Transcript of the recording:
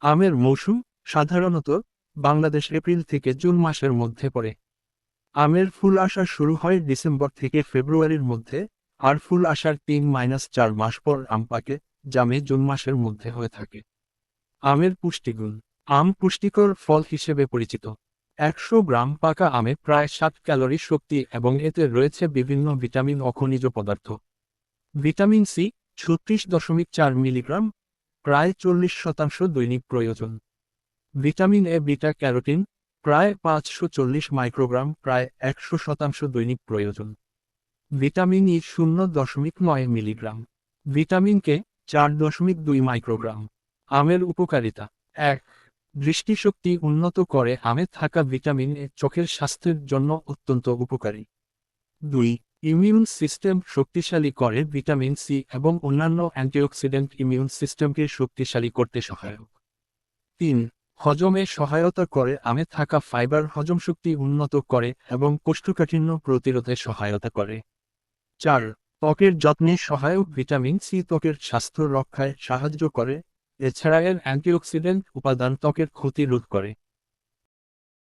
আমের মৌসুম সাধারণত বাংলাদেশ এপ্রিল থেকে জুন মাসের মধ্যে পড়ে। আমের ফুল আসা শুরু হয় ডিসেম্বর থেকে ফেব্রুয়ারির মধ্যে, আর ফুল আসার 3-4 মাস পর আম পাকে, যা মে জুন মাসের মধ্যে হয়ে থাকে। আমের পুষ্টিগুণ। আম পুষ্টিকর ফল হিসেবে পরিচিত। 100 গ্রাম পাকা আমে প্রায় 7 ক্যালোরি শক্তি এবং এতে রয়েছে বিভিন্ন ভিটামিন ও খনিজ পদার্থ। ভিটামিন সি 36.4 মিলিগ্রাম, প্রায় 40% দৈনিক প্রয়োজন। ভিটামিন এ বিটা ক্যারোটিন প্রায় 540 মাইক্রোগ্রাম, প্রায় 100% দৈনিক প্রয়োজন। Vitamin E 0.9 milligram. Vitamin K 4.2 microgram. আমের উপকারিতা। 1. দৃষ্টিশক্তি উন্নত করে। আমে থাকা ভিটামিন এ চোখের স্বাস্থ্যের জন্য অত্যন্ত উপকারী। 2. ইমিউন সিস্টেম শক্তিশালী করে। ভিটামিন সি এবং অন্যান্য অ্যান্টিঅক্সিডেন্ট ইমিউন সিস্টেমকে শক্তিশালী করতে সহায়ক। 3. হজমে সহায়তা করে। আমে থাকা ফাইবার হজমশক্তি উন্নত করে এবং কোষ্ঠকাঠিন্য প্রতিরোধে সহায়তা করে। 4. ত্বকের যত্নে সহায়ক। ভিটামিন সি ত্বকের স্বাস্থ্য রক্ষায় সাহায্য করে। এছাড়া এর অ্যান্টিঅক্সিডেন্ট উপাদান ত্বকের ক্ষতি রোধ করে।